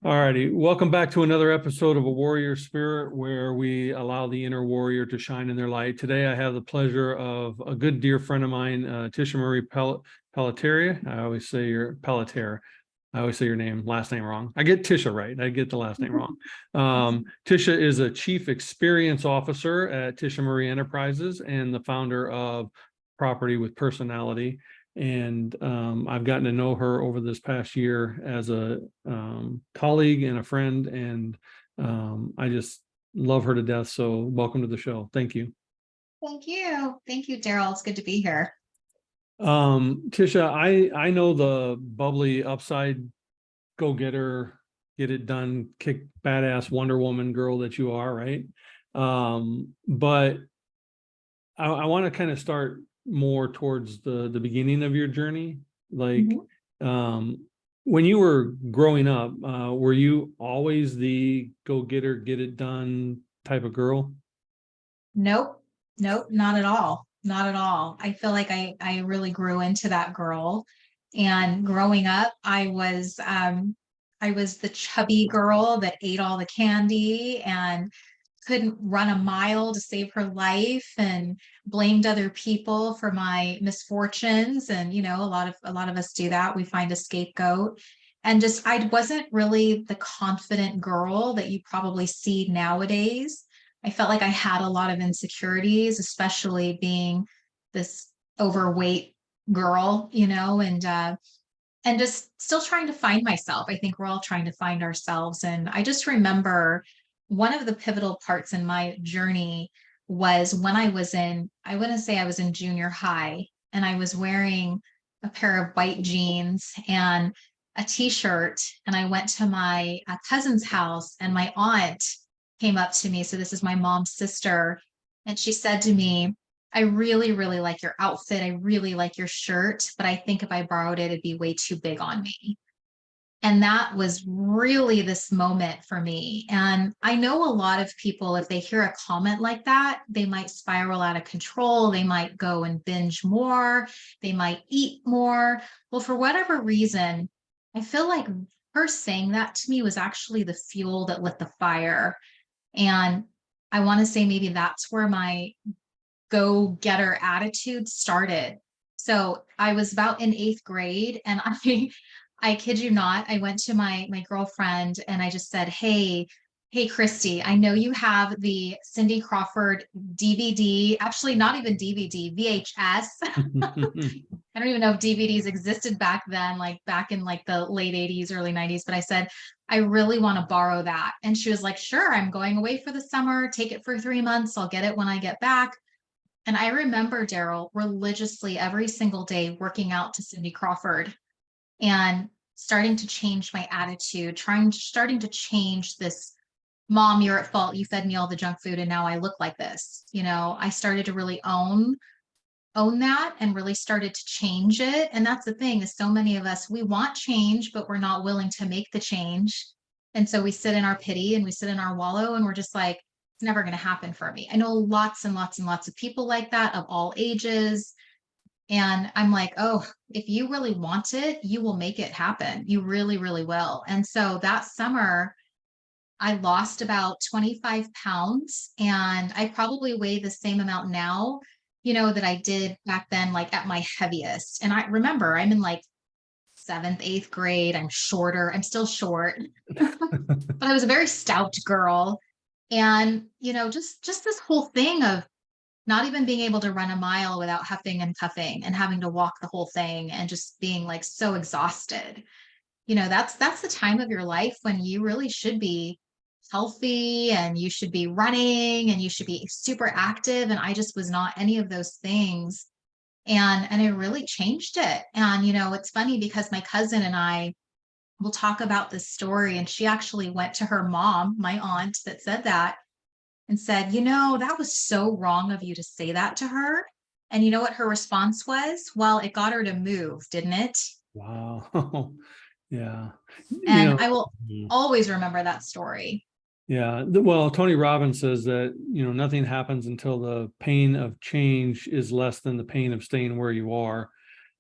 All righty. Welcome back to another episode of A Warrior Spirit, where we allow the inner warrior to shine in their light. Today, I have the pleasure of a good dear friend of mine, Tisha Marie Pelletier. I always say your Pelletier. I always say your last name wrong. I get Tisha right. I get the last name wrong. Tisha is a Chief Experience Officer at Tisha Marie Enterprises and the founder of Property with Personality. And I've gotten to know her over this past year as a colleague and a friend, and I just love her to death. So welcome to the show. Thank you. Thank you. Thank you, Daryl. It's good to be here. Tisha, I know the bubbly upside go-getter, get it done, kick badass Wonder Woman girl that you are, right? But I want to kind of start more towards the beginning of your journey. Like, when you were growing up, were you always the go-getter, get it done type of girl? Nope. Nope. Not at all. Not at all. I feel like I really grew into that girl. And growing up, I was the chubby girl that ate all the candy and couldn't run a mile to save her life and blamed other people for my misfortunes. And a lot of us do that. We find a scapegoat. And just I wasn't really the confident girl that you probably see nowadays. I felt like I had a lot of insecurities, especially being this overweight girl, and just still trying to find myself. I think we're all trying to find ourselves. And I just remember one of the pivotal parts in my journey was when I wouldn't say I was in junior high, and I was wearing a pair of white jeans and a t-shirt. And I went to my cousin's house, and my aunt came up to me. So this is my mom's sister. And she said to me, I really, really like your outfit. I really like your shirt, but I think if I borrowed it, it'd be way too big on me. And that was really this moment for me. And I know a lot of people, if they hear a comment like that, they might spiral out of control. They might go and binge more. They might eat more. Well, for whatever reason, I feel like her saying that to me was actually the fuel that lit the fire. And I want to say maybe that's where my go-getter attitude started. So I was about in eighth grade, and I kid you not, I went to my girlfriend and I just said, hey, Christy, I know you have the Cindy Crawford DVD, actually not even DVD, VHS. I don't even know if DVDs existed back then, like back in like the late 80s, early 90s, but I said, I really want to borrow that. And she was like, sure, I'm going away for the summer, take it for 3 months. I'll get it when I get back. And I remember, Daryl, religiously every single day working out to Cindy Crawford and starting to change my attitude, starting to change this, mom, you're at fault. You fed me all the junk food and now I look like this. I started to really own that and really started to change it. And that's the thing, is so many of us, we want change, but we're not willing to make the change. And so we sit in our pity and we sit in our wallow and we're just like, it's never going to happen for me. I know lots and lots and lots of people like that of all ages. And I'm like, oh, if you really want it, you will make it happen. You really, really will. And so that summer, I lost about 25 pounds, and I probably weigh the same amount now, that I did back then, like at my heaviest. And I remember I'm in like seventh, eighth grade. I'm shorter. I'm still short, but I was a very stout girl. And, just this whole thing of not even being able to run a mile without huffing and puffing and having to walk the whole thing and just being like so exhausted. That's the time of your life when you really should be healthy and you should be running and you should be super active. And I just was not any of those things. And it really changed it. And, it's funny because my cousin and I will talk about this story, and she actually went to her mom, my aunt that said that, and said, that was so wrong of you to say that to her. And you know what her response was? Well, it got her to move, didn't it? Wow. Yeah. And I will always remember that story. Yeah. Well, Tony Robbins says that, nothing happens until the pain of change is less than the pain of staying where you are.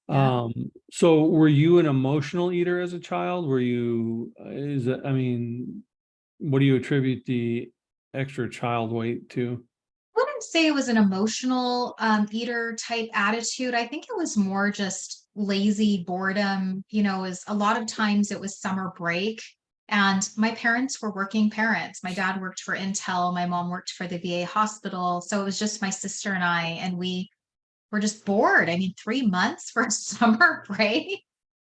Yeah. So were you an emotional eater as a child? Were you, I mean, what do you attribute the extra child weight to? Wouldn't say it was an emotional eater type attitude. I think it was more just lazy boredom. Is a lot of times it was summer break, and my parents were working parents. My dad worked for Intel, my mom worked for the VA hospital. So it was just my sister and I, and we were just bored. I mean, 3 months for a summer break.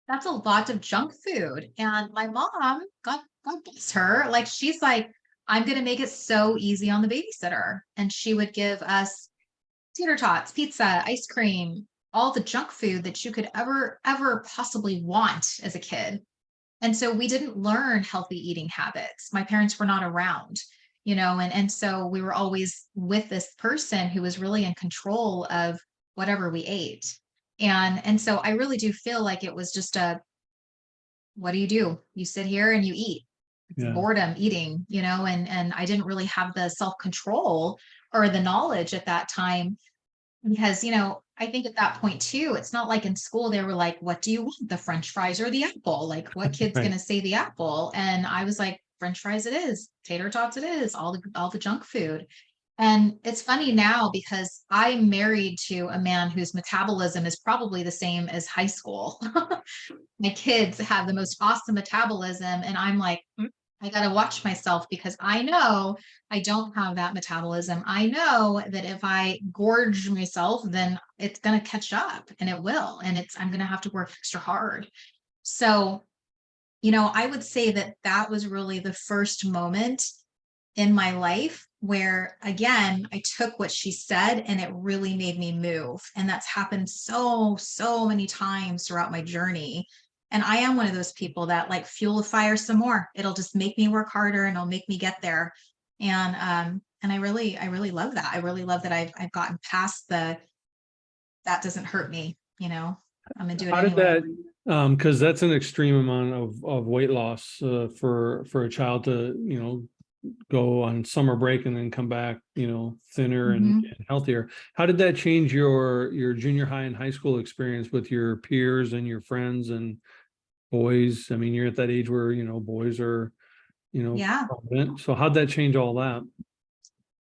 That's a lot of junk food. And my mom, God bless her, like she's like, I'm gonna make it so easy on the babysitter. And she would give us tater tots, pizza, ice cream, all the junk food that you could ever possibly want as a kid. And so we didn't learn healthy eating habits. My parents were not around, and so we were always with this person who was really in control of whatever we ate. And so I really do feel like it was just what do? You sit here and you eat. It's Yeah, boredom eating, and I didn't really have the self-control or the knowledge at that time because, I think at that point too, it's not like in school they were like, what do you want? The French fries or the apple? Like what kid's right. gonna say the apple? And I was like, French fries it is, tater tots it is, all the junk food. And it's funny now because I'm married to a man whose metabolism is probably the same as high school. My kids have the most awesome metabolism, and I'm like, I got to watch myself because I know I don't have that metabolism. I know that if I gorge myself, then it's going to catch up, and it will, and I'm going to have to work extra hard. So, I would say that that was really the first moment in my life where, again, I took what she said and it really made me move. And that's happened so many times throughout my journey. And I am one of those people that like fuel the fire some more. It'll just make me work harder and it'll make me get there. And I really love that. I really love that I've gotten past that doesn't hurt me, I'm gonna do it How did anyway. that, because that's an extreme amount of weight loss, for a child to, go on summer break and then come back, thinner Mhm. and healthier. How did that change your junior high and high school experience with your peers and your friends and boys? I mean, you're at that age where, boys are, Yeah. prominent. So how'd that change all that?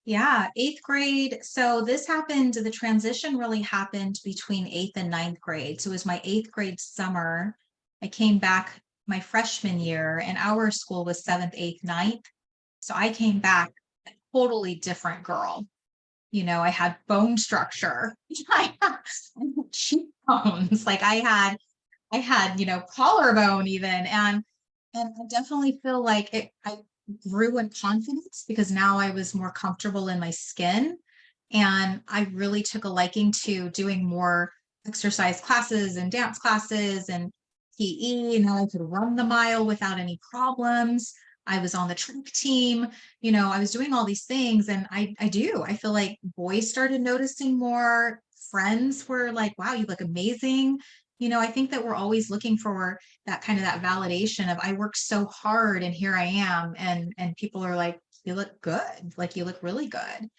Yeah, eighth grade. So this happened, the transition really happened between eighth and ninth grade. So it was my eighth grade summer. I came back my freshman year, and our school was seventh, eighth, ninth. So I came back a totally different girl. I had bone structure. I had cheekbones. Like I had, collarbone even. And I definitely feel like I grew in confidence because now I was more comfortable in my skin. And I really took a liking to doing more exercise classes and dance classes and PE. Now I could run the mile without any problems. I was on the track team, I was doing all these things. And I feel like boys started noticing more. Friends were like, wow, you look amazing. I think that we're always looking for that validation of I worked so hard and here I am. And people are like, you look good, like you look really good.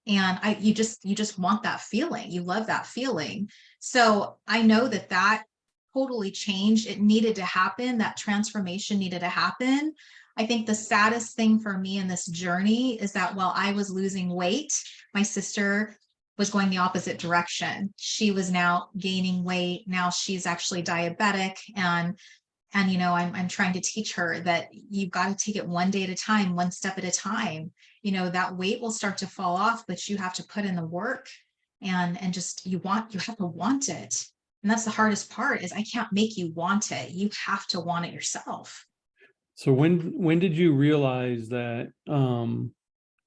And you just want that feeling. You love that feeling. So I know that totally changed. It needed to happen. That transformation needed to happen. I think the saddest thing for me in this journey is that while I was losing weight, my sister was going the opposite direction. She was now gaining weight. Now she's actually diabetic, and I'm trying to teach her that you've got to take it one day at a time, one step at a time. That weight will start to fall off, but you have to put in the work, and just you have to want it. And that's the hardest part is I can't make you want it. You have to want it yourself. So when did you realize that,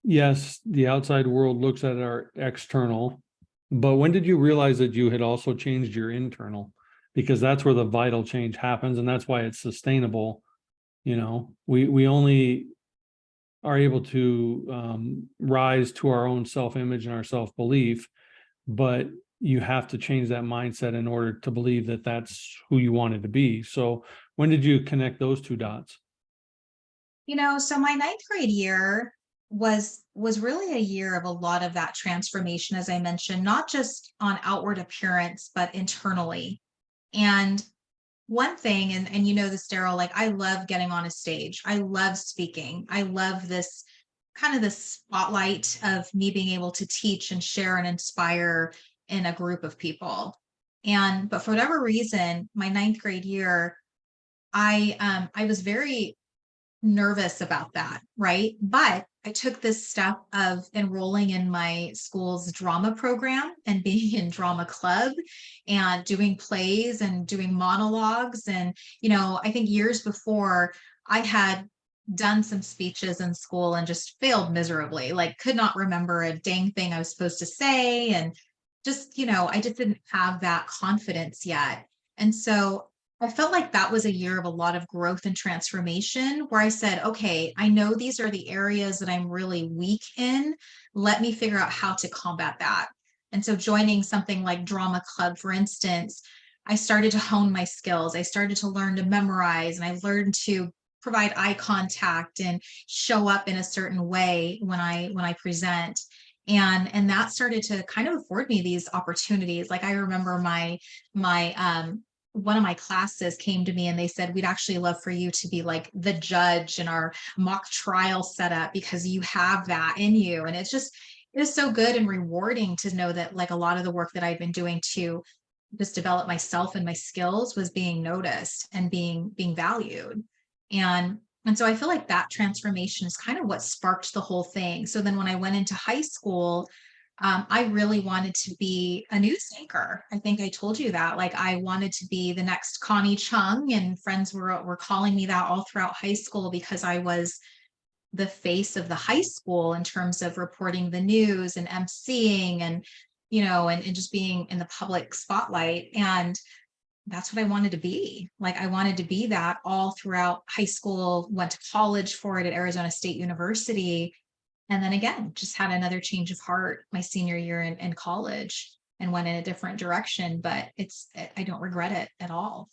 yes, the outside world looks at our external, but when did you realize that you had also changed your internal? Because that's where the vital change happens, and that's why it's sustainable. We only are able to, rise to our own self-image and our self-belief, but you have to change that mindset in order to believe that that's who you wanted to be. So when did you connect those two dots? So my ninth grade year was really a year of a lot of that transformation, as I mentioned, not just on outward appearance, but internally. And one thing, and you know this, Daryl, like I love getting on a stage. I love speaking. I love this kind of the spotlight of me being able to teach and share and inspire in a group of people. And but for whatever reason, my ninth grade year, I was very nervous about that, right? But I took this step of enrolling in my school's drama program and being in drama club and doing plays and doing monologues. And, you know, I think years before I had done some speeches in school and just failed miserably, like could not remember a dang thing I was supposed to say. And just, you know, I just didn't have that confidence yet. And so I felt like that was a year of a lot of growth and transformation where I said, okay, I know these are the areas that I'm really weak in. Let me figure out how to combat that. And so joining something like drama club, for instance, I started to hone my skills. I started to learn to memorize and I learned to provide eye contact and show up in a certain way when I present. And that started to kind of afford me these opportunities. Like I remember my one of my classes came to me and they said, we'd actually love for you to be like the judge in our mock trial setup because you have that in you. And it is so good and rewarding to know that like a lot of the work that I've been doing to just develop myself and my skills was being noticed and being valued. And so I feel like that transformation is kind of what sparked the whole thing. So then when I went into high school, I really wanted to be a news anchor. I think I told you that. Like I wanted to be the next Connie Chung, and friends were calling me that all throughout high school because I was the face of the high school in terms of reporting the news and emceeing and you know and just being in the public spotlight. And that's what I wanted to be. Like I wanted to be that all throughout high school, went to college for it at Arizona State University. And then again, just had another change of heart my senior year in college and went in a different direction, but I don't regret it at all.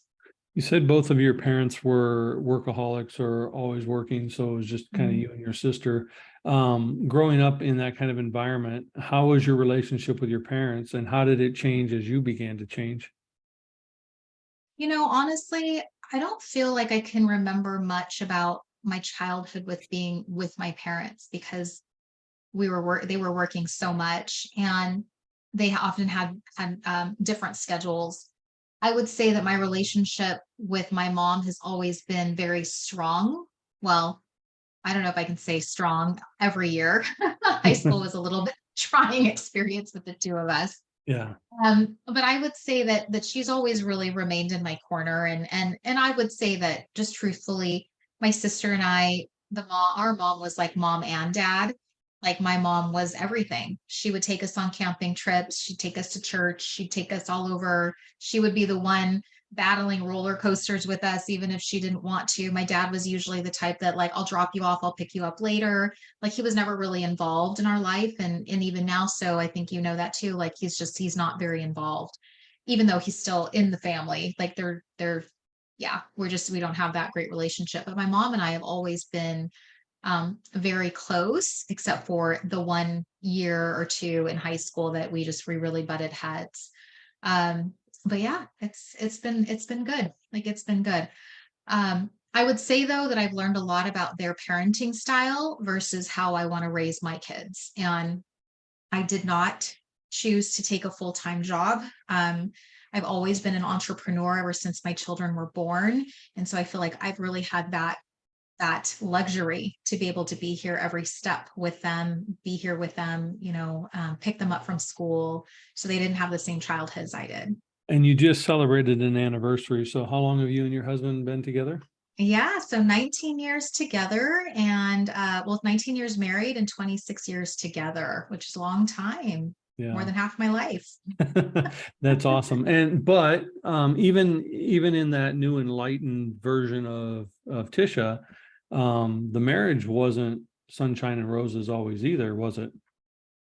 You said both of your parents were workaholics or always working, so it was just kind of Mhm. you and your sister. Growing up in that kind of environment, how was your relationship with your parents and how did it change as you began to change? You know, honestly, I don't feel like I can remember much about my childhood with being with my parents because they were working so much and they often had different schedules. I would say that my relationship with my mom has always been very strong. Well, I don't know if I can say strong every year. High school was a little bit trying experience with the two of us. Yeah. But I would say that she's always really remained in my corner, and I would say that just truthfully, my sister and I, our mom was like mom and dad. Like my mom was everything. She would take us on camping trips. She'd take us to church. She'd take us all over. She would be the one battling roller coasters with us, even if she didn't want to. My dad was usually the type that like, I'll drop you off, I'll pick you up later. Like he was never really involved in our life. And even now, so I think you know that too. Like he's not very involved, even though he's still in the family. Like yeah, we don't have that great relationship. But my mom and I have always been very close, except for the 1 year or two in high school that we really butted heads. Um, but yeah, it's been good. Like it's been good. I would say though that I've learned a lot about their parenting style versus how I want to raise my kids. And I did not choose to take a full-time job. I've always been an entrepreneur ever since my children were born. And so I feel like I've really had that luxury to be able to be here every step with them, be here with them, you know, pick them up from school. So they didn't have the same childhood as I did. And you just celebrated an anniversary. So how long have you and your husband been together? Yeah, so 19 years together and well, 19 years married and 26 years together, which is a long time, more Yeah. than half my life. That's awesome. And but even in that new enlightened version of Tisha, the marriage wasn't sunshine and roses always either, was it?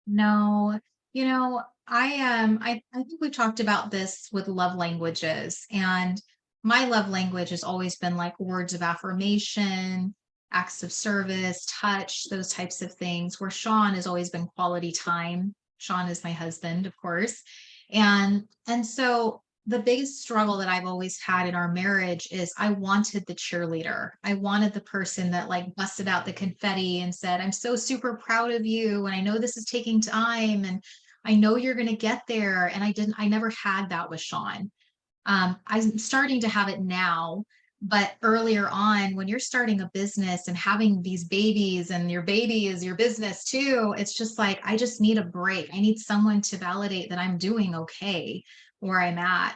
No, you know, I think we talked about this with love languages, and my love language has always been like words of affirmation, acts of service, touch, those types of things, where Sean has always been quality time. Sean is my husband, of course. And so the biggest struggle that I've always had in our marriage is I wanted the cheerleader. I wanted the person that like busted out the confetti and said, I'm so super proud of you. And I know this is taking time and I know you're going to get there. And I never had that with Sean. I'm starting to have it now, but earlier on, when you're starting a business and having these babies and your baby is your business too, it's just like, I just need a break. I need someone to validate that I'm doing okay where I'm at.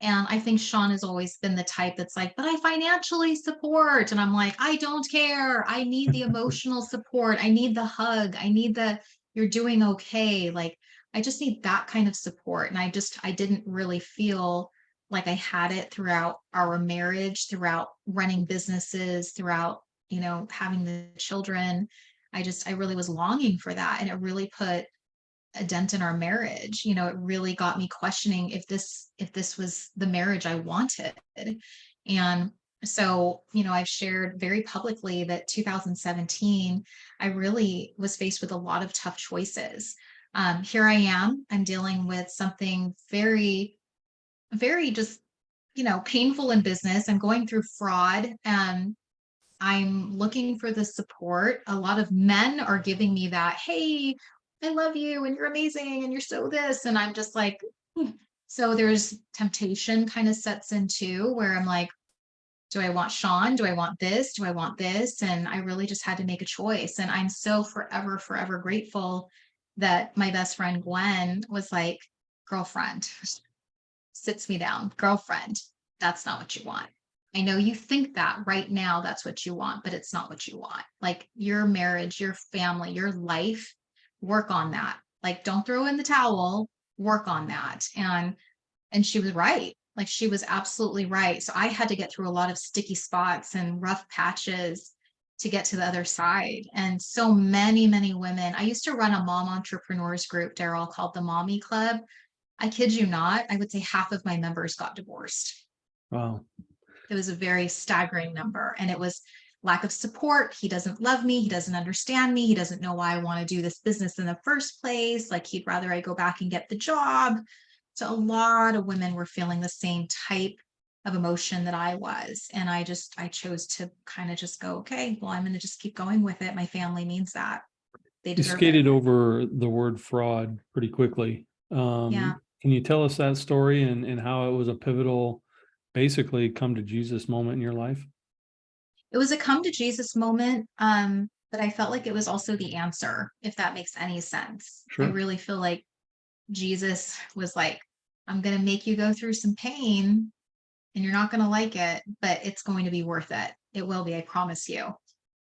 And I think Sean has always been the type that's like, but I financially support. And I'm like, I don't care. I need the emotional support. I need the hug. I need the, you're doing okay. Like, I just need that kind of support. And I didn't really feel like I had it throughout our marriage, throughout running businesses, throughout, having the children. I really was longing for that. And it really put a dent in our marriage. It really got me questioning if this was the marriage I wanted. And so, I've shared very publicly that 2017, I really was faced with a lot of tough choices. Here I am, I'm dealing with something very, very just, painful in business. I'm going through fraud. I'm looking for the support. A lot of men are giving me that, hey, I love you and you're amazing and you're so this. And I'm just like, "Hmm." So there's temptation kind of sets in too, where I'm like, do I want Sean? Do I want this? Do I want this? And I really just had to make a choice. And I'm so forever, forever grateful that my best friend Gwen was like, girlfriend, sits me down, girlfriend, that's not what you want. I know you think that right now that's what you want, but it's not what you want. Like your marriage, your family, your life, work on that. Like don't throw in the towel, work on that. And she was right. Like she was absolutely right. So I had to get through a lot of sticky spots and rough patches to get to the other side. And so many, many women. I used to run a mom entrepreneurs group, Daryl, called the Mommy Club. I kid you not, I would say half of my members got divorced. Wow. It was a very staggering number. And it was lack of support. He doesn't love me. He doesn't understand me. He doesn't know why I want to do this business in the first place. Like he'd rather I go back and get the job. So a lot of women were feeling the same type of emotion that I was. And I chose to kind of just go, okay, well, I'm going to just keep going with it. My family means that. They You deserve it. skated over the word fraud pretty quickly. Yeah. Can you tell us that story and how it was a pivotal, basically come to Jesus moment in your life? It was a come to Jesus moment, but I felt like it was also the answer, if that makes any sense. I Sure. really feel like Jesus was like, I'm going to make you go through some pain and you're not going to like it, but it's going to be worth it. It will be, I promise you.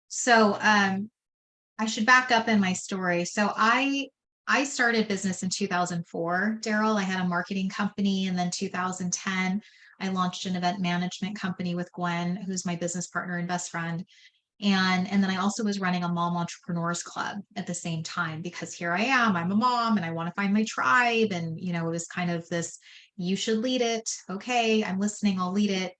So I should back up in my story. So I started business in 2004, Daryl. I had a marketing company, and then 2010, I launched an event management company with Gwen, who's my business partner and best friend. And then I also was running a mom entrepreneurs club at the same time, because here I am, I'm a mom and I want to find my tribe. And, it was kind of this, you should lead it. Okay, I'm listening, I'll lead it.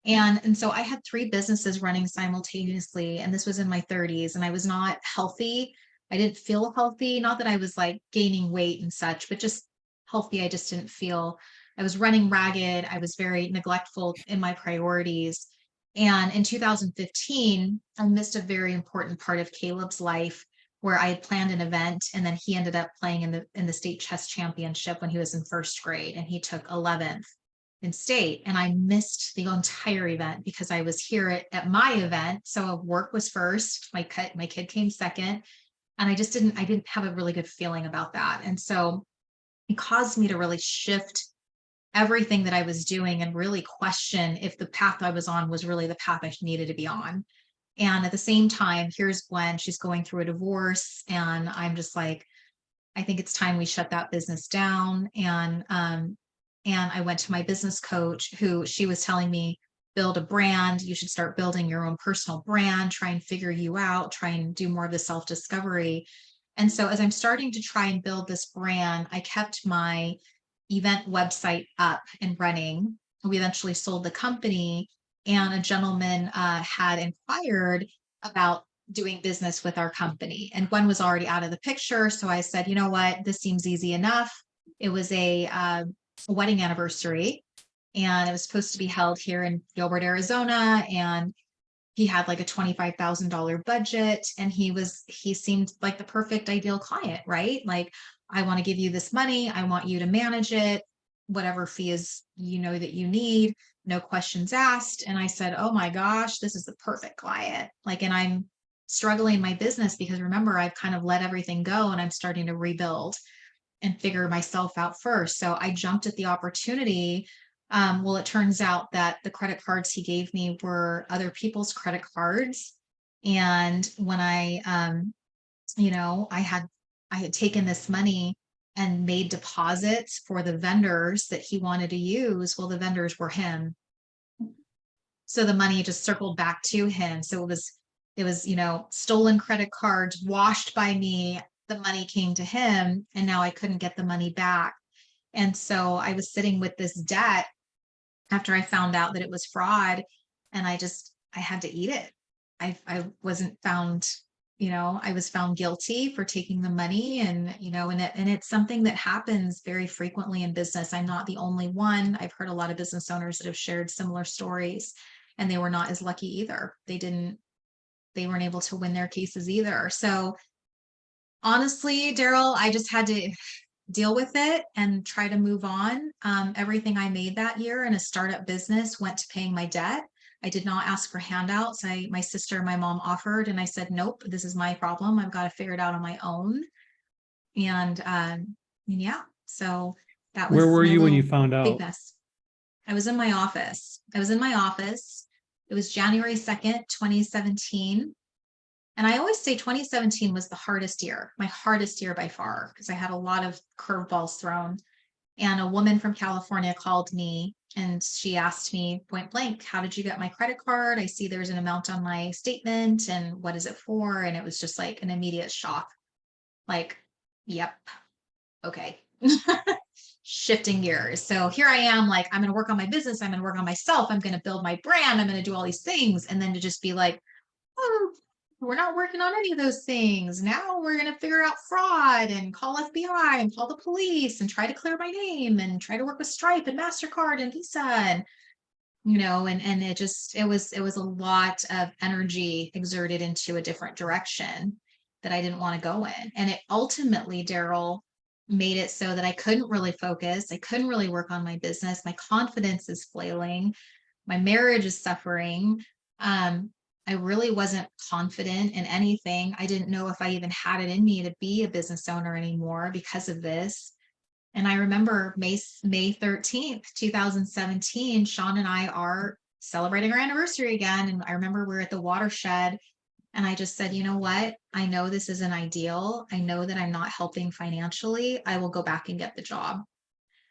And so I had three businesses running simultaneously, and this was in my 30s, and I was not healthy. I didn't feel healthy. Not that I was like gaining weight and such, but just healthy. I just didn't feel. I was running ragged. I was very neglectful in my priorities. And in 2015, I missed a very important part of Caleb's life, where I had planned an event, and then he ended up playing in the state chess championship when he was in first grade, and he took 11th in state. And I missed the entire event because I was here at my event. So work was first, my kid came second. And I didn't have a really good feeling about that. And so it caused me to really shift everything that I was doing and really question if the path I was on was really the path I needed to be on. And at the same time, here's Gwen, she's going through a divorce. And I'm just like, I think it's time we shut that business down. And I went to my business coach, who she was telling me, build a brand. You should start building your own personal brand, try and figure you out, try and do more of the self-discovery. And so as I'm starting to try and build this brand, I kept my event website up and running. We eventually sold the company, and a gentleman had inquired about doing business with our company. And Gwen was already out of the picture. So I said, you know what, this seems easy enough. It was a wedding anniversary. and it was supposed to be held here in Gilbert, Arizona. And he had like a $25,000 budget, and he seemed like the perfect ideal client, right? Like, I want to give you this money. I want you to manage it, whatever fee is, that you need, no questions asked. And I said, oh my gosh, this is the perfect client. Like, and I'm struggling in my business because remember, I've kind of let everything go and I'm starting to rebuild and figure myself out first. So I jumped at the opportunity. Well, it turns out that the credit cards he gave me were other people's credit cards. And when I had taken this money and made deposits for the vendors that he wanted to use. Well, the vendors were him. So the money just circled back to him. So it was, stolen credit cards washed by me. The money came to him, and now I couldn't get the money back. And so I was sitting with this debt after I found out that it was fraud, and I had to eat it. I wasn't found, I was found guilty for taking the money, and it's something that happens very frequently in business. I'm not the only one. I've heard a lot of business owners that have shared similar stories, and they were not as lucky either. They weren't able to win their cases either. So honestly, Daryl, I just had to deal with it and try to move on. Everything I made that year in a startup business went to paying my debt. I did not ask for handouts. My sister and my mom offered, and I said, nope, this is my problem. I've got to figure it out on my own. And yeah, so that Where was were my you when you little found big out? mess. I was in my office. It was January 2nd, 2017. And I always say 2017 was the hardest year, my hardest year by far, because I had a lot of curveballs thrown. And a woman from California called me and she asked me point blank, how did you get my credit card? I see there's an amount on my statement, and what is it for? And it was just like an immediate shock. Like, yep, okay. Shifting gears. So here I am, like, I'm going to work on my business. I'm going to work on myself. I'm going to build my brand. I'm going to do all these things. And then to just be like, oh, we're not working on any of those things. Now we're going to figure out fraud and call FBI and call the police and try to clear my name and try to work with Stripe and MasterCard and Visa. And, and it was a lot of energy exerted into a different direction that I didn't want to go in. And it ultimately, Daryl, made it so that I couldn't really focus. I couldn't really work on my business. My confidence is flailing. My marriage is suffering. I really wasn't confident in anything. I didn't know if I even had it in me to be a business owner anymore because of this. And I remember May 13th, 2017, Sean and I are celebrating our anniversary again. And I remember we were at the watershed, and I just said, you know what? I know this isn't ideal. I know that I'm not helping financially. I will go back and get the job.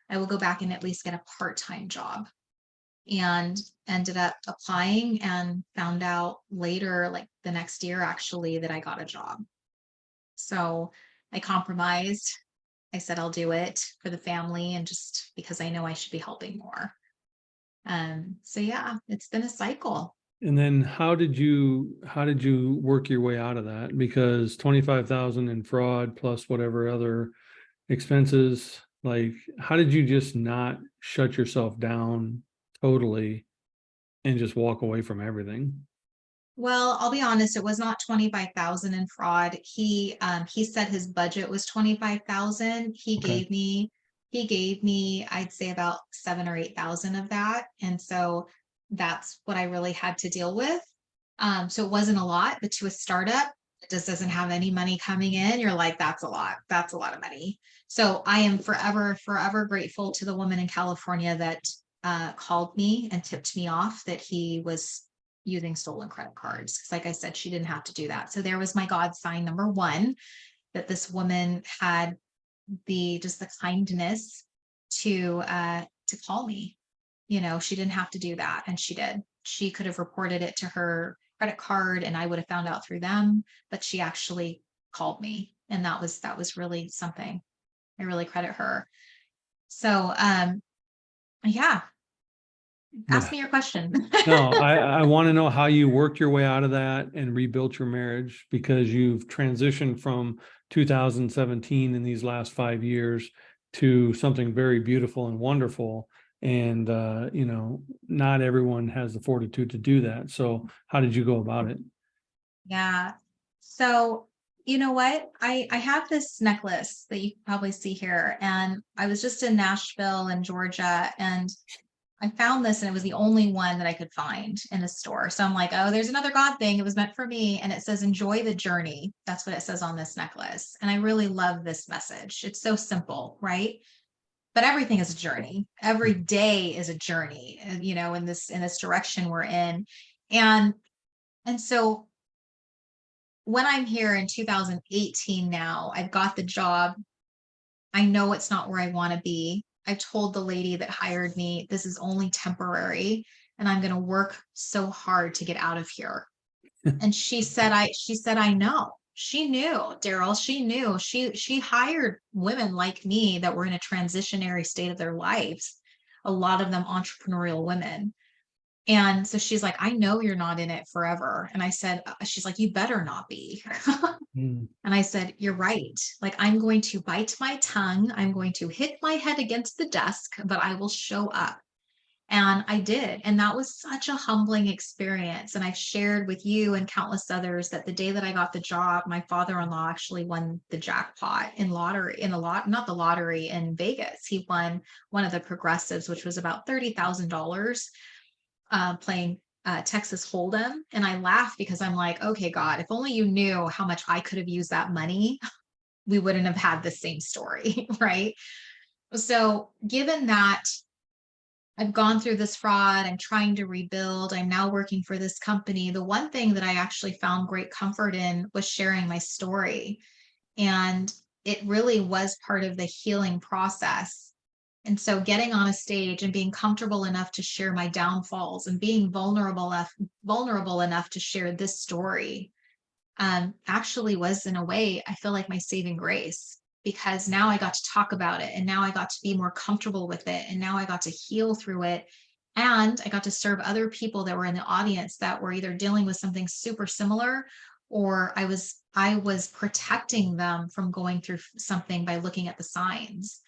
I will go back and at least get a part-time job. And ended up applying and found out later, like the next year actually, that I got a job. So I compromised. I said, I'll do it for the family and just because I know I should be helping more. So yeah, it's been a cycle. And then how did you work your way out of that? Because 25,000 in fraud plus whatever other expenses, like how did you just not shut yourself down totally and just walk away from everything? Well, I'll be honest, it was not 25,000 in fraud. He said his budget was 25,000. Okay. He gave me, I'd say about 7 or 8,000 of that. And so that's what I really had to deal with. So it wasn't a lot, but to a startup, it just doesn't have any money coming in. You're like, that's a lot. That's a lot of money. So I am forever, forever grateful to the woman in California that called me and tipped me off that he was using stolen credit cards. Because like I said, she didn't have to do that. So there was my God sign number one, that this woman had the kindness to call me. She didn't have to do that, and she did. She could have reported it to her credit card and I would have found out through them, but she actually called me, and that was really something. I really credit her. So yeah, ask Yeah. me your question. No, I want to know how you worked your way out of that and rebuilt your marriage, because you've transitioned from 2017 in these last 5 years to something very beautiful and wonderful. And, not everyone has the fortitude to do that. So how did you go about it? Yeah. So, you know what? I have this necklace that you can probably see here, and I was just in Nashville and Georgia, and I found this, and it was the only one that I could find in a store. So I'm like, oh, there's another God thing. It was meant for me. And it says, enjoy the journey. That's what it says on this necklace. And I really love this message. It's so simple, right? But everything is a journey. Every day is a journey, in this direction we're in. And so when I'm here in 2018 now, I've got the job. I know it's not where I want to be. I told the lady that hired me, this is only temporary and I'm going to work so hard to get out of here. And she said, I know. She knew, Daryl, she knew. She hired women like me that were in a transitionary state of their lives, a lot of them entrepreneurial women. And so she's like, I know you're not in it forever. And I said, she's like, you better not be. Mm. And I said, you're right. Like, I'm going to bite my tongue. I'm going to hit my head against the desk, but I will show up. And I did. And that was such a humbling experience. And I've shared with you and countless others that the day that I got the job, my father-in-law actually won the jackpot in lottery, not the lottery in Vegas. He won one of the progressives, which was about $30,000, playing Texas Hold'em. And I laugh because I'm like, okay, God, if only you knew how much I could have used that money, we wouldn't have had the same story, right? So given that I've gone through this fraud, I'm trying to rebuild, I'm now working for this company, the one thing that I actually found great comfort in was sharing my story. And it really was part of the healing process. And so getting on a stage and being comfortable enough to share my downfalls and being vulnerable enough to share this story, actually was, in a way, I feel like, my saving grace, because now I got to talk about it, and now I got to be more comfortable with it, and now I got to heal through it. And I got to serve other people that were in the audience that were either dealing with something super similar, or I was protecting them from going through something by looking at the signs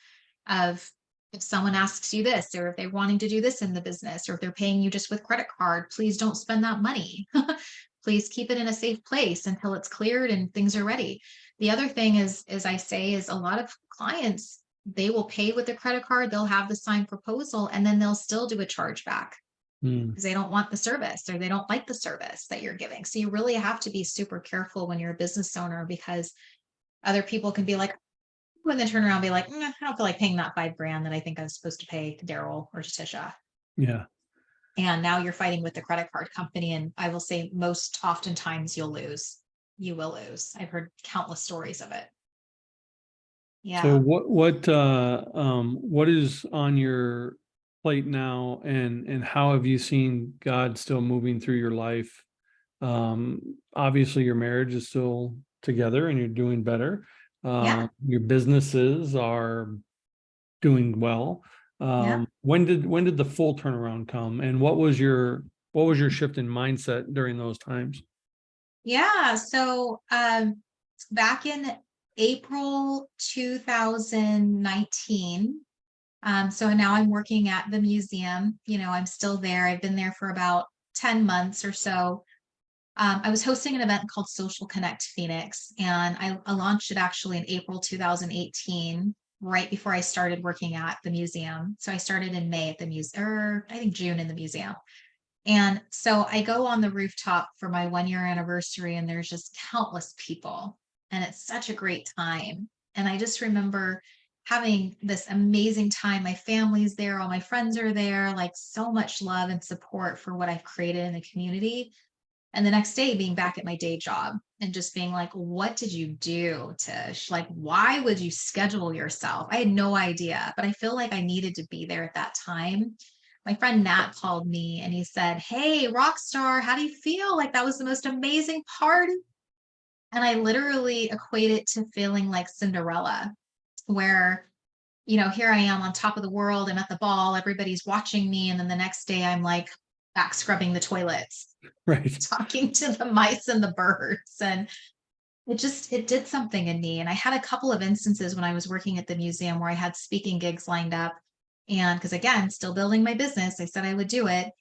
of, if someone asks you this, or if they're wanting to do this in the business, or if they're paying you just with credit card, please don't spend that money. Please keep it in a safe place until it's cleared and things are ready. The other thing is, as I say, is a lot of clients, they will pay with their credit card, they'll have the signed proposal, and then they'll still do a chargeback Mm. because they don't want the service, or they don't like the service that you're giving. So you really have to be super careful when you're a business owner, because other people can be like, and then turn around and be like, I don't feel like paying that $5,000 that I think I was supposed to pay to Daryl or to Tisha. Yeah. And now you're fighting with the credit card company. And I will say, most oftentimes you'll lose. You will lose. I've heard countless stories of it. So Yeah. what is on your plate now, and how have you seen God still moving through your life? Obviously your marriage is still together and you're doing better. Yeah. Your businesses are doing well. Yeah. When did the full turnaround come, and what was your shift in mindset during those times? Yeah. So back in April 2019, so now I'm working at the museum. I'm still there. I've been there for about 10 months or so. I was hosting an event called Social Connect Phoenix, and I launched it actually in April 2018, right before I started working at the museum. So I started in May at the museum, or I think June in the museum. And so I go on the rooftop for my 1 year anniversary, and there's just countless people, and it's such a great time. And I just remember having this amazing time. My family's there, all my friends are there, like, so much love and support for what I've created in the community. And the next day being back at my day job and just being like, what did you do, Tish? Like, why would you schedule yourself? I had no idea, but I feel like I needed to be there at that time. My friend Nat called me and he said, hey, rock star, how do you feel? Like, that was the most amazing party. And I literally equate it to feeling like Cinderella, where, here I am on top of the world. I'm at the ball, everybody's watching me. And then the next day I'm like back scrubbing the toilets, Right. talking to the mice and the birds. And it did something in me. And I had a couple of instances when I was working at the museum where I had speaking gigs lined up. And because again, still building my business, I said I would do it.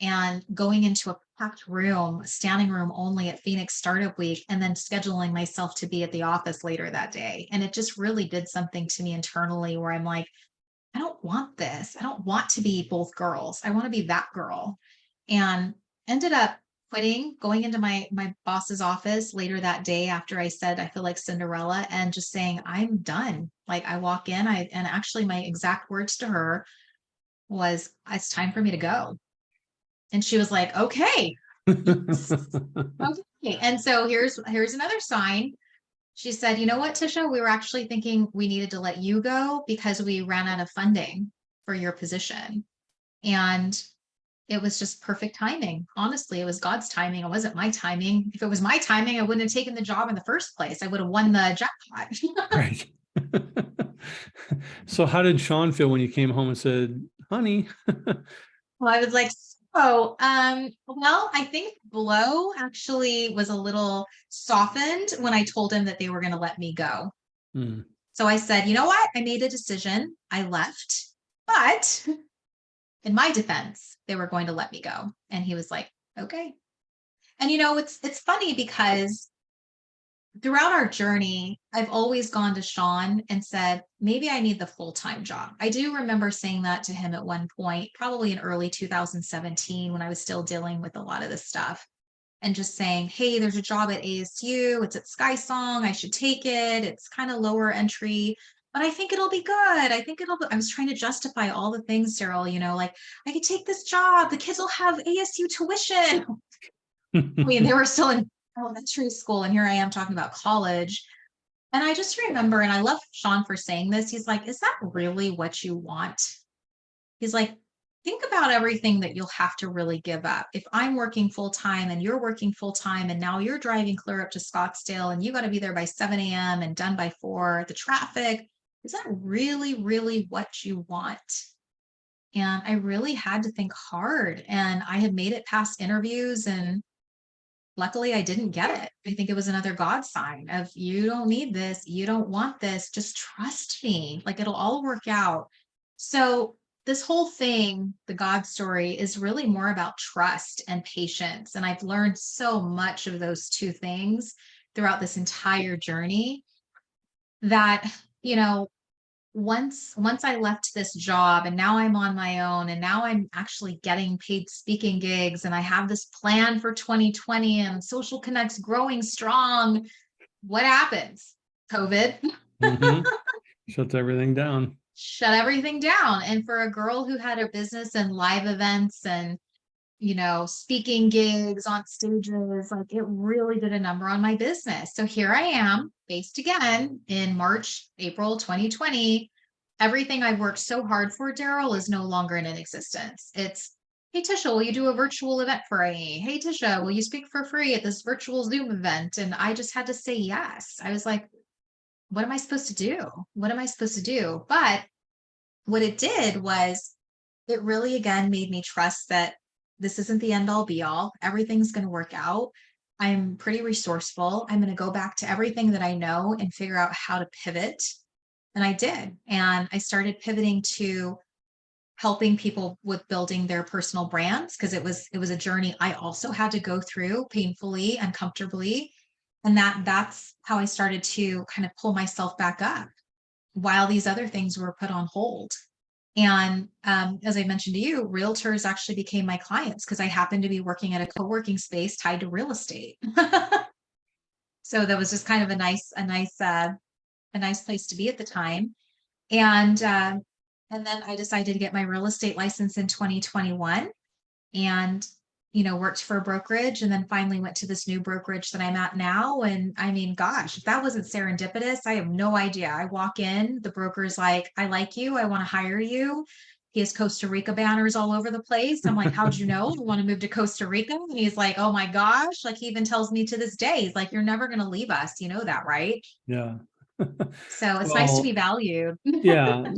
And going into a packed room, standing room only at Phoenix Startup Week, and then scheduling myself to be at the office later that day. And it just really did something to me internally where I'm like, I don't want this. I don't want to be both girls. I want to be that girl. And ended up quitting, going into my boss's office later that day after I said I feel like Cinderella, and just saying I'm done. Like I walk in, and actually my exact words to her was, it's time for me to go. And she was like, okay. Okay. And so here's another sign. She said, you know what, Tisha, we were actually thinking we needed to let you go because we ran out of funding for your position. And it was just perfect timing. Honestly, it was God's timing. It wasn't my timing. If it was my timing, I wouldn't have taken the job in the first place. I would have won the jackpot. Right. So how did Sean feel when you came home and said, honey? Well, I was like, oh, well, I think Blow actually was a little softened when I told him that they were going to let me go. Hmm. So I said, you know what? I made a decision. I left, but in my defense, they were going to let me go. And he was like, okay. And it's funny because throughout our journey, I've always gone to Sean and said, maybe I need the full-time job. I do remember saying that to him at one point, probably in early 2017, when I was still dealing with a lot of this stuff, and just saying, hey, there's a job at ASU. It's at Sky Song. I should take it. It's kind of lower entry, but I think it'll be good. I was trying to justify all the things, Daryl, like I could take this job. The kids will have ASU tuition. I mean, they were still in elementary school, and here I am talking about college. And I just remember, and I love Sean for saying this. He's like, is that really what you want? He's like, think about everything that you'll have to really give up. If I'm working full time and you're working full time, and now you're driving clear up to Scottsdale and you got to be there by 7 a.m. and done by 4, the traffic, is that really, really what you want? And I really had to think hard. And I had made it past interviews, and luckily I didn't get it. I think it was another God sign of, you don't need this, you don't want this, just trust me, like it'll all work out. So this whole thing, the God story, is really more about trust and patience. And I've learned so much of those two things throughout this entire journey that, you know, once I left this job, and now I'm on my own, and now I'm actually getting paid speaking gigs, and I have this plan for 2020 and Social Connects growing strong, what happens? COVID. Mm-hmm. Shuts everything down. Shut everything down. And for a girl who had a business and live events and speaking gigs on stages, like it really did a number on my business. So here I am, based again in March, April 2020. Everything I worked so hard for, Daryl, is no longer in existence. It's, hey, Tisha, will you do a virtual event for me? Hey, Tisha, will you speak for free at this virtual Zoom event? And I just had to say yes. I was like, what am I supposed to do? What am I supposed to do? But what it did was it really, again, made me trust that this isn't the end all be all. Everything's going to work out. I'm pretty resourceful. I'm going to go back to everything that I know and figure out how to pivot. And I did. And I started pivoting to helping people with building their personal brands, because it was a journey I also had to go through painfully, uncomfortably. And that's how I started to kind of pull myself back up while these other things were put on hold. And as I mentioned to you, realtors actually became my clients because I happened to be working at a co-working space tied to real estate. So that was just kind of a nice place to be at the time. And then I decided to get my real estate license in 2021, and worked for a brokerage, and then finally went to this new brokerage that I'm at now. And I mean, gosh, if that wasn't serendipitous, I have no idea. I walk in, the broker's like, I like you, I want to hire you. He has Costa Rica banners all over the place. I'm like, how'd you know? You want to move to Costa Rica? And he's like, oh my gosh. Like, he even tells me to this day, he's like, you're never going to leave us. You know that, right? Yeah. So it's nice to be Well, valued. yeah.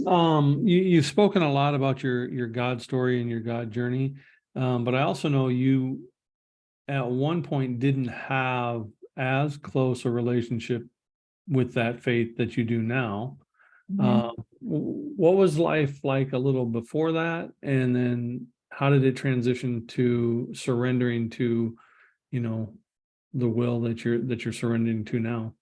You've spoken a lot about your God story and your God journey. But I also know you at one point didn't have as close a relationship with that faith that you do now. Mhm. what was life like a little before that? And then how did it transition to surrendering to, you know, the will that you're surrendering to now?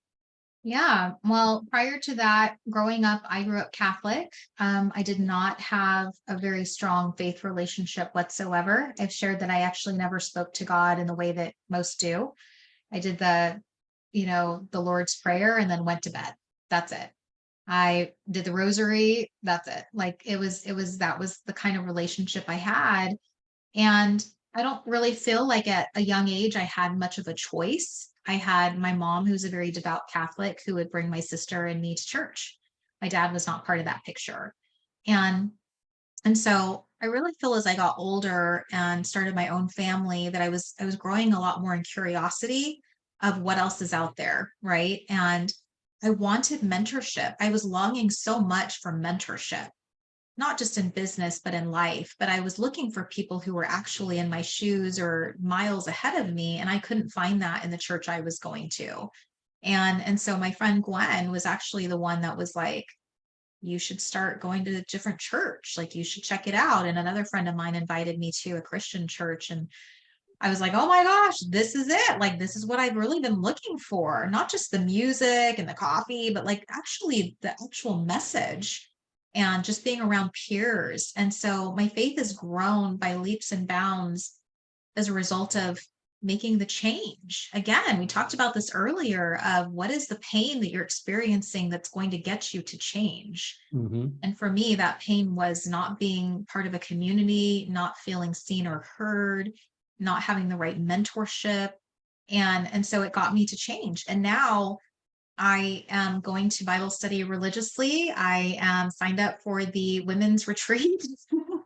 Yeah, well, prior to that, growing up, I grew up Catholic. I did not have a very strong faith relationship whatsoever. I've shared that I actually never spoke to God in the way that most do. I did the Lord's Prayer and then went to bed. That's it. I did the rosary. That's it. Like that was the kind of relationship I had. And I don't really feel like at a young age I had much of a choice. I had my mom, who's a very devout Catholic, who would bring my sister and me to church. My dad was not part of that picture. And and so I really feel as I got older and started my own family that I was growing a lot more in curiosity of what else is out there, right? And I wanted mentorship. I was longing so much for mentorship, not just in business, but in life. But I was looking for people who were actually in my shoes or miles ahead of me. And I couldn't find that in the church I was going to. And so my friend Gwen was actually the one that was like, you should start going to a different church. Like you should check it out. And another friend of mine invited me to a Christian church. And I was like, oh my gosh, this is it. Like, this is what I've really been looking for. Not just the music and the coffee, but like actually the actual message and just being around peers. And so my faith has grown by leaps and bounds as a result of making the change. Again, we talked about this earlier of what is the pain that you're experiencing that's going to get you to change. Mm-hmm. And for me, that pain was not being part of a community, not feeling seen or heard, not having the right mentorship. And so it got me to change. And now I am going to Bible study religiously. I am signed up for the women's retreat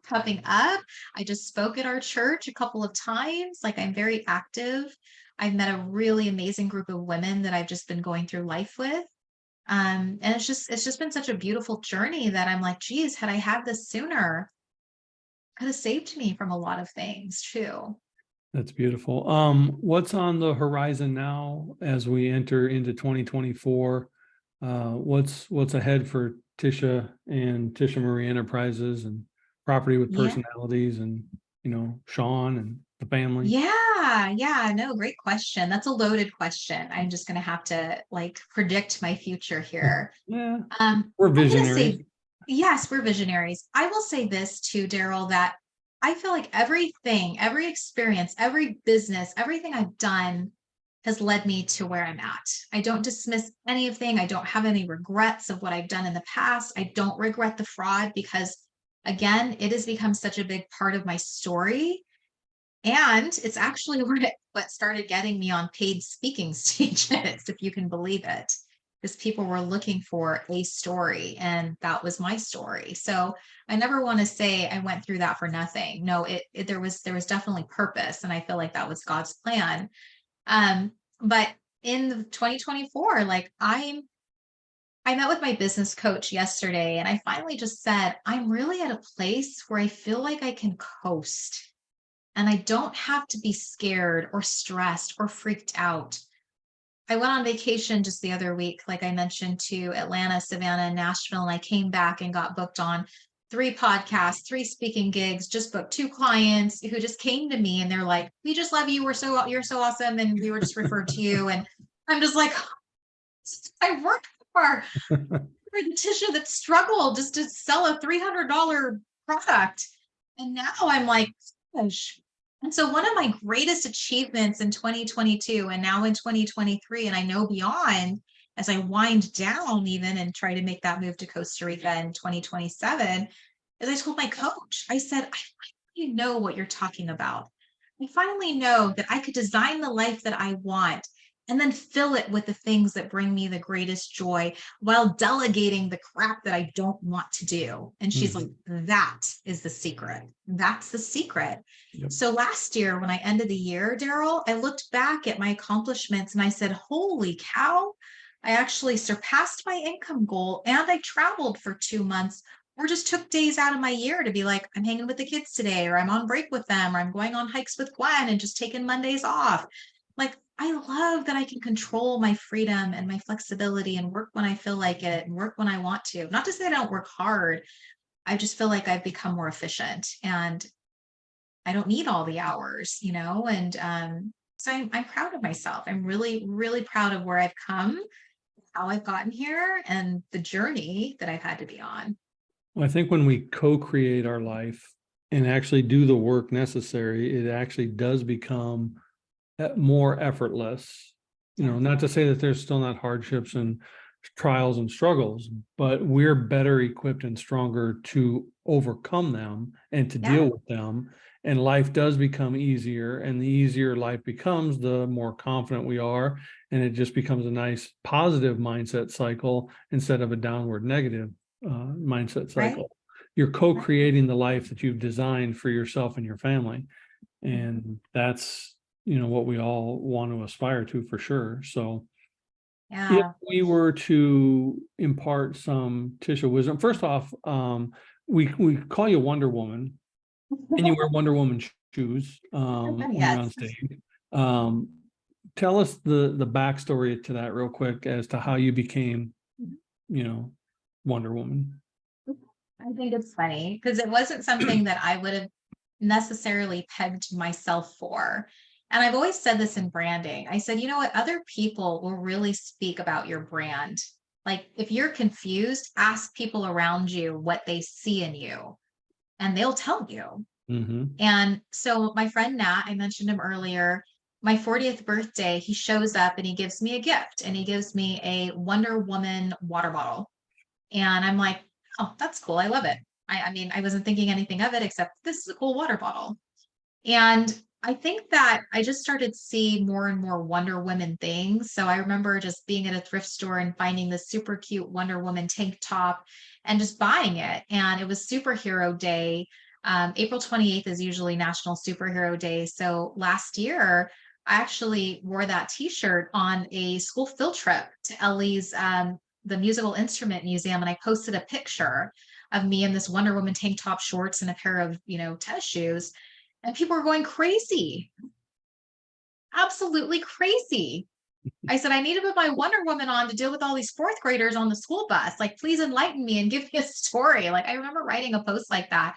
coming up. I just spoke at our church a couple of times. Like I'm very active. I've met a really amazing group of women that I've just been going through life with. And it's just been such a beautiful journey that I'm like, geez, had I had this sooner, could have saved me from a lot of things too. That's beautiful. What's on the horizon now as we enter into 2024? What's ahead for Tisha and Tisha Marie Enterprises and Property with Yeah. Personalities and, Sean and the family? Yeah, no, great question. That's a loaded question. I'm just gonna have to like predict my future here. Yeah, we're I'm gonna visionaries. say, yes, we're visionaries. I will say this too, Daryl, that I feel like everything, every experience, every business, everything I've done has led me to where I'm at. I don't dismiss anything. I don't have any regrets of what I've done in the past. I don't regret the fraud because, again, it has become such a big part of my story. And it's actually what started getting me on paid speaking stages, if you can believe it, because people were looking for a story, and that was my story. So I never want to say I went through that for nothing. No, there was definitely purpose, and I feel like that was God's plan. But in 2024, like I met with my business coach yesterday, and I finally just said, I'm really at a place where I feel like I can coast and I don't have to be scared or stressed or freaked out. I went on vacation just the other week, like I mentioned, to Atlanta, Savannah, and Nashville, and I came back and got booked on 3 podcasts, 3 speaking gigs, just booked 2 clients who just came to me and they're like, we just love you. You're so awesome. And we were just referred to you. And I'm just like, I worked for the Tisha that struggled just to sell a $300 product. And now I'm like, gosh. And so one of my greatest achievements in 2022 and now in 2023, and I know beyond, as I wind down even and try to make that move to Costa Rica in 2027, is I told my coach, I said, I finally know what you're talking about. I finally know that I could design the life that I want and then fill it with the things that bring me the greatest joy while delegating the crap that I don't want to do. And she's like, that is the secret. That's the secret. Yep. So last year, when I ended the year, Daryl, I looked back at my accomplishments and I said, holy cow, I actually surpassed my income goal and I traveled for 2 months or just took days out of my year to be like, I'm hanging with the kids today, or I'm on break with them, or I'm going on hikes with Gwen and just taking Mondays off. Like, I love that I can control my freedom and my flexibility and work when I feel like it and work when I want to. Not to say I don't work hard. I just feel like I've become more efficient and I don't need all the hours, and so I'm proud of myself. I'm really, really proud of where I've come, how I've gotten here, and the journey that I've had to be on. Well, I think when we co-create our life and actually do the work necessary, it actually does become more effortless. Yeah. Not to say that there's still not hardships and trials and struggles, but we're better equipped and stronger to overcome them and to Yeah. deal with them. And life does become easier, and the easier life becomes, the more confident we are. And it just becomes a nice positive mindset cycle instead of a downward negative mindset Right. cycle. You're co-creating the life that you've designed for yourself and your family. And that's, what we all want to aspire to for sure. So if Yeah. we were to impart some Tisha wisdom, first off, we call you Wonder Woman, and you wear Wonder Woman shoes when you're on Yes. stage. Um, Tell us the backstory to that real quick as to how you became, Wonder Woman. I think it's funny because it wasn't something that I would have necessarily pegged myself for. And I've always said this in branding. I said, you know what? Other people will really speak about your brand. Like if you're confused, ask people around you what they see in you, and they'll tell you. Mm-hmm. And so my friend Nat, I mentioned him earlier, my 40th birthday, he shows up and he gives me a gift and he gives me a Wonder Woman water bottle. And I'm like, oh, that's cool. I love it. I mean, I wasn't thinking anything of it except this is a cool water bottle. And I think that I just started to see more and more Wonder Woman things. So I remember just being at a thrift store and finding this super cute Wonder Woman tank top and just buying it. And it was superhero day. April 28th is usually National Superhero Day. So last year, I actually wore that t-shirt on a school field trip to Ellie's, the Musical Instrument Museum. And I posted a picture of me in this Wonder Woman tank top, shorts, and a pair of, tennis shoes. And people were going crazy, absolutely crazy. I said, I need to put my Wonder Woman on to deal with all these fourth graders on the school bus. Like, please enlighten me and give me a story. Like, I remember writing a post like that.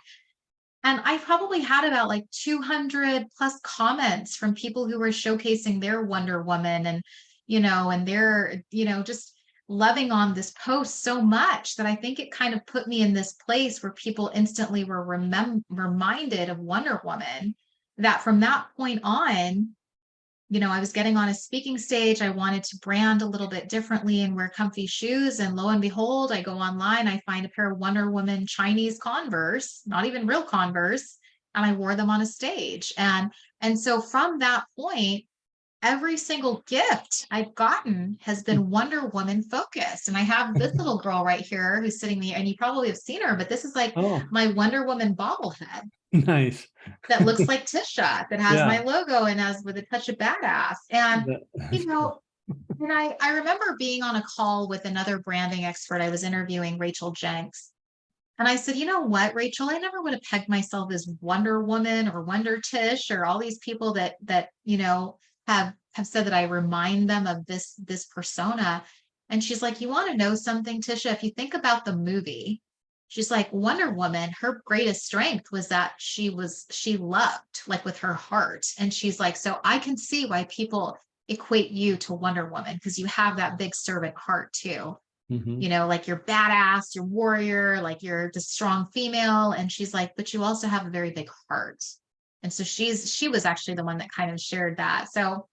And I probably had about like 200 plus comments from people who were showcasing their Wonder Woman and, and they're, just loving on this post so much that I think it kind of put me in this place where people instantly were reminded of Wonder Woman. That from that point on, I was getting on a speaking stage. I wanted to brand a little bit differently and wear comfy shoes. And lo and behold, I go online, I find a pair of Wonder Woman Chinese Converse, not even real Converse, and I wore them on a stage. And so from that point, every single gift I've gotten has been Wonder Woman focused. And I have this little girl right here who's sitting there, and you probably have seen her, but this is like Oh, my Wonder Woman bobblehead nice. that looks like Tisha, that has my Yeah. logo and has with a touch of badass. And, you know, and I remember being on a call with another branding expert. I was interviewing Rachel Jenks. And I said, you know what, Rachel, I never would have pegged myself as Wonder Woman or Wonder Tish or all these people that have said that I remind them of this persona. And she's like, you want to know something, Tisha? If you think about the movie, she's like, Wonder Woman, her greatest strength was that she loved like with her heart. And she's like, so I can see why people equate you to Wonder Woman because you have that big servant heart too. Mm-hmm. Like you're badass, you're warrior, like you're the strong female. And she's like, but you also have a very big heart. And so she was actually the one that kind of shared that. So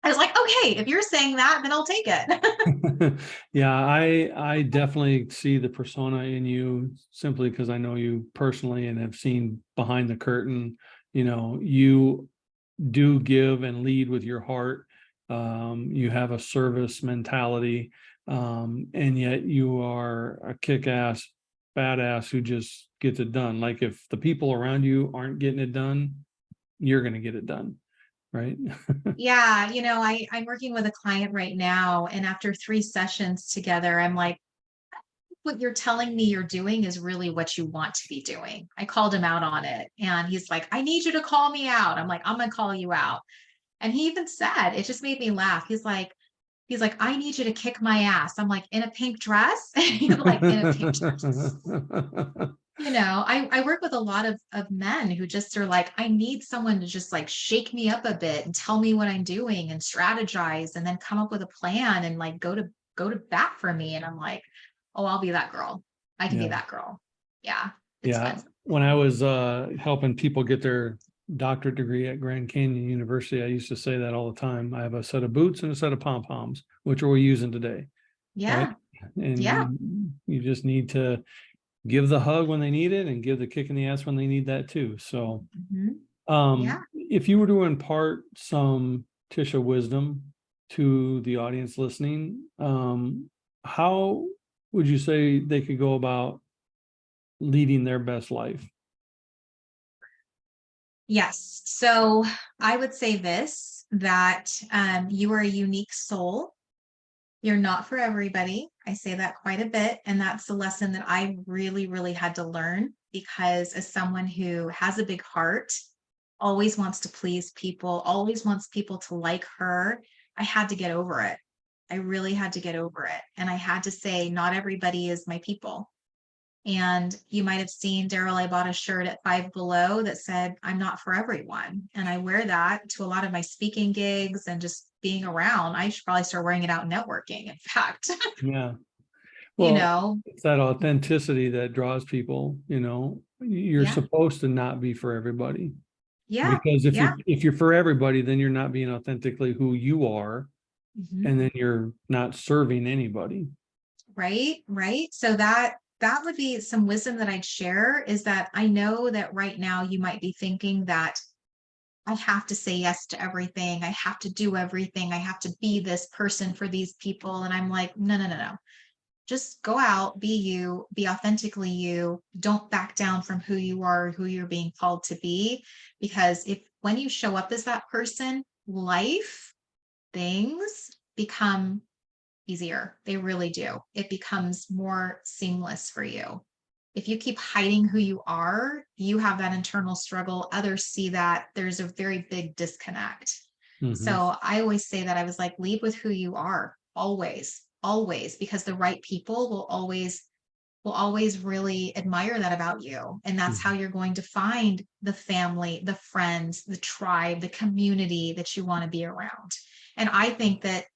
I was like, okay, if you're saying that, then I'll take it. Yeah, I definitely see the persona in you simply because I know you personally and have seen behind the curtain. You do give and lead with your heart. You have a service mentality, and yet you are a kick-ass badass who just gets it done. Like if the people around you aren't getting it done, you're going to get it done, right? Yeah, I'm working with a client right now, and after 3 sessions together, I'm like, what you're telling me you're doing is really what you want to be doing. I called him out on it, and he's like, I need you to call me out. I'm like, I'm gonna call you out. And he even said, it just made me laugh. He's like, I need you to kick my ass. I'm like, in a pink dress? He's like, in a pink dress. You know, I work with a lot of men who just are like, I need someone to just like shake me up a bit and tell me what I'm doing and strategize and then come up with a plan and like go to bat for me. And I'm like, oh, I'll be that girl. I can be Yeah. that girl. Yeah. It's Yeah. fun. When I was helping people get their doctorate degree at Grand Canyon University, I used to say that all the time. I have a set of boots and a set of pom-poms, which are we using today, right? Yeah. And Yeah. you just need to give the hug when they need it and give the kick in the ass when they need that too. So Mhm. Yeah. if you were to impart some Tisha wisdom to the audience listening, how would you say they could go about leading their best life? Yes. So I would say this, that you are a unique soul. You're not for everybody. I say that quite a bit. And that's the lesson that I really, really had to learn, because as someone who has a big heart, always wants to please people, always wants people to like her, I had to get over it. I really had to get over it. And I had to say, not everybody is my people. And you might have seen, Daryl, I bought a shirt at Five Below that said, I'm not for everyone. And I wear that to a lot of my speaking gigs and just being around. I should probably start wearing it out networking, in fact. Yeah. You Well, know, it's that authenticity that draws people, you know. You're yeah, supposed to not be for everybody. yeah, Because yeah. if you're for everybody, then you're not being authentically who you are, Mhm. and then you're not serving anybody. Right, right. So that would be some wisdom that I'd share, is that I know that right now you might be thinking that I have to say yes to everything. I have to do everything. I have to be this person for these people. And I'm like, no, no, no, no. Just go out, be you, be authentically you. Don't back down from who you are, who you're being called to be. Because if when you show up as that person, life, things become easier. They really do. It becomes more seamless for you. If you keep hiding who you are, you have that internal struggle. Others see that. There's a very big disconnect. Mhm. So I always say that, I was like, lead with who you are, always, always, because the right people will always really admire that about you. And that's how Mhm. you're going to find the family, the friends, the tribe, the community that you want to be around. And I think that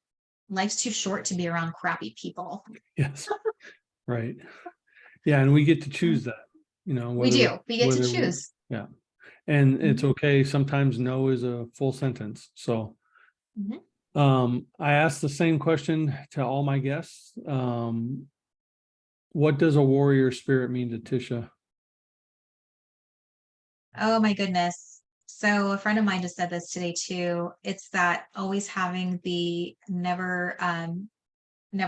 life's too short to be around crappy people. Yes, right. Yeah, and we get to choose that, you know, We do. We get to whether we, choose. yeah. And it's Mhm, okay. Sometimes no is a full sentence. So mhm. I asked the same question to all my guests. What does a warrior spirit mean to Tisha? Oh my goodness. So a friend of mine just said this today too. It's that always having the never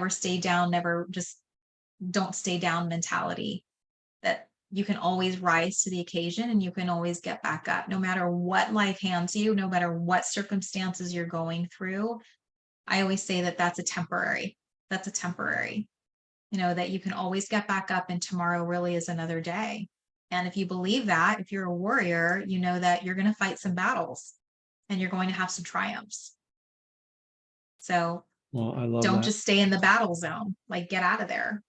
stay down, never just don't stay down mentality, that you can always rise to the occasion and you can always get back up no matter what life hands you, no matter what circumstances you're going through. I always say that that's a temporary. That's a temporary. You know, that you can always get back up and tomorrow really is another day. And if you believe that, if you're a warrior, you know that you're going to fight some battles and you're going to have some triumphs. So Well, I love don't that. just stay in the battle zone, like get out of there.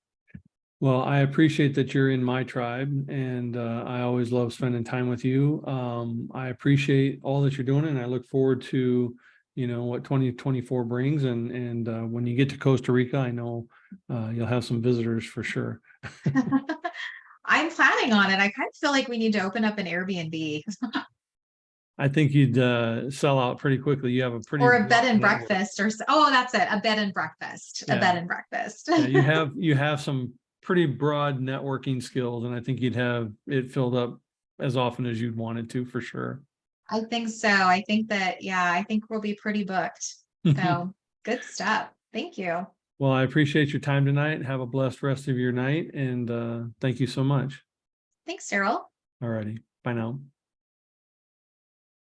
Well, I appreciate that you're in my tribe, and I always love spending time with you. I appreciate all that you're doing, and I look forward to, you know, what 2024 brings. And when you get to Costa Rica, I know you'll have some visitors for sure. I'm planning on it. I kind of feel like we need to open up an Airbnb I think you'd sell out pretty quickly. You have a pretty or a bed broad and network. breakfast oh, that's it. A bed and breakfast, a Yeah, bed and breakfast. yeah, you have some pretty broad networking skills, and I think you'd have it filled up as often as you'd wanted to, for sure. I think so. I think that, yeah, I think we'll be pretty booked. So good stuff. Thank you. Well, I appreciate your time tonight. Have a blessed rest of your night, and thank you so much. Thanks, Daryl. All righty. Bye now.